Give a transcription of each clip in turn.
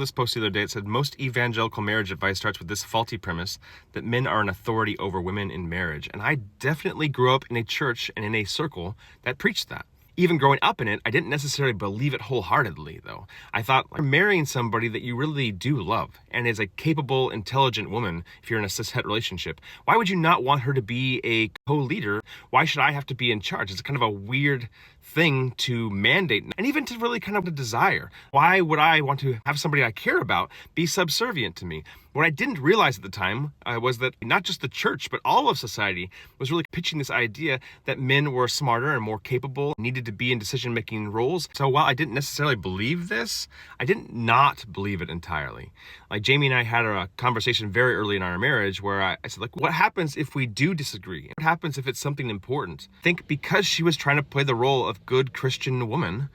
This post the other day, it said, most evangelical marriage advice starts with this faulty premise that men are an authority over women in marriage. And I definitely grew up in a church and in a circle that preached that. Even growing up in it, I didn't necessarily believe it wholeheartedly, though. I thought, marrying somebody that you really do love and is a capable, intelligent woman, if you're in a cis-het relationship, why would you not want her to be a co-leader? Why should I have to be in charge? It's kind of a weird thing to mandate, and even to really kind of a desire. Why would I want to have somebody I care about be subservient to me? What I didn't realize at the time was that not just the church, but all of society was really pitching this idea that men were smarter and more capable, needed to be in decision-making roles. So while I didn't necessarily believe this, I didn't not believe it entirely. Like Jamie and I had a conversation very early in our marriage where I said, what happens if we do disagree? What happens if it's something important? I think because she was trying to play the role of good Christian woman,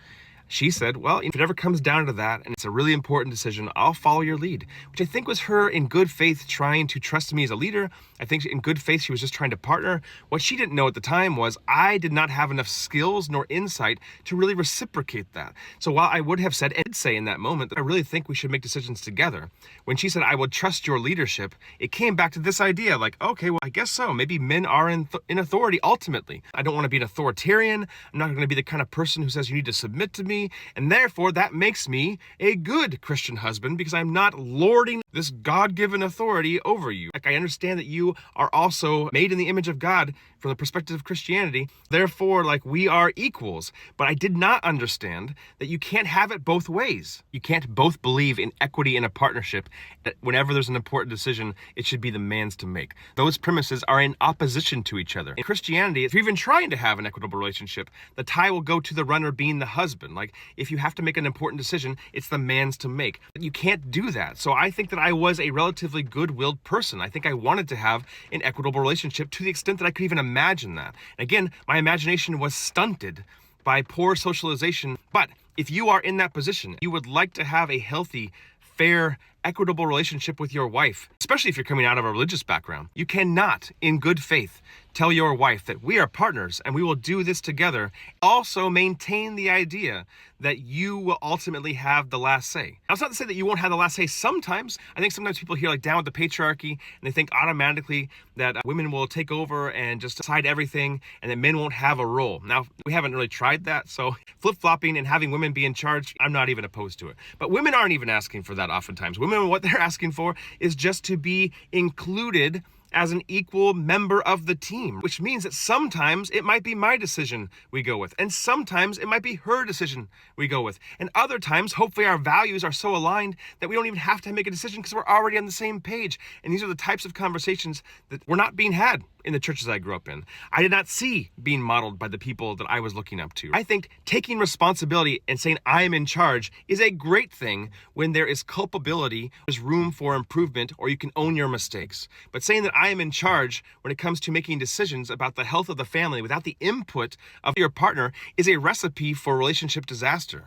she said, well, if it ever comes down to that and it's a really important decision, I'll follow your lead, which I think was her in good faith trying to trust me as a leader. I think in good faith, she was just trying to partner. What she didn't know at the time was I did not have enough skills nor insight to really reciprocate that. So while I would have said and did say in that moment that I really think we should make decisions together, when she said, I will trust your leadership, it came back to this idea like, okay, well, I guess so. Maybe men are in authority ultimately. I don't want to be an authoritarian. I'm not going to be the kind of person who says you need to submit to me. And therefore, that makes me a good Christian husband because I'm not lording this God-given authority over you. I understand that you are also made in the image of God from the perspective of Christianity. Therefore, we are equals. But I did not understand that you can't have it both ways. You can't both believe in equity in a partnership, that whenever there's an important decision, it should be the man's to make. Those premises are in opposition to each other. In Christianity, if you're even trying to have an equitable relationship, the tie will go to the runner being the husband. If you have to make an important decision, it's the man's to make. But you can't do that. So I think that I was a relatively good-willed person. I think I wanted to have an equitable relationship to the extent that I could even imagine that. And again, my imagination was stunted by poor socialization. But if you are in that position, you would like to have a healthy, fair, equitable relationship with your wife, especially if you're coming out of a religious background. You cannot, in good faith, tell your wife that we are partners and we will do this together. Also maintain the idea that you will ultimately have the last say. Now, it's not to say that you won't have the last say sometimes. I think sometimes people hear down with the patriarchy and they think automatically that women will take over and just decide everything and that men won't have a role. Now, we haven't really tried that, so flip-flopping and having women be in charge, I'm not even opposed to it. But women aren't even asking for that oftentimes. Women, what they're asking for is just to be included as an equal member of the team, which means that sometimes it might be my decision we go with, and sometimes it might be her decision we go with, and other times, hopefully our values are so aligned that we don't even have to make a decision because we're already on the same page. And these are the types of conversations that were not being had in the churches I grew up in. I did not see being modeled by the people that I was looking up to. I think taking responsibility and saying I am in charge is a great thing when there is culpability, there's room for improvement, or you can own your mistakes. But saying that I am in charge when it comes to making decisions about the health of the family without the input of your partner is a recipe for relationship disaster.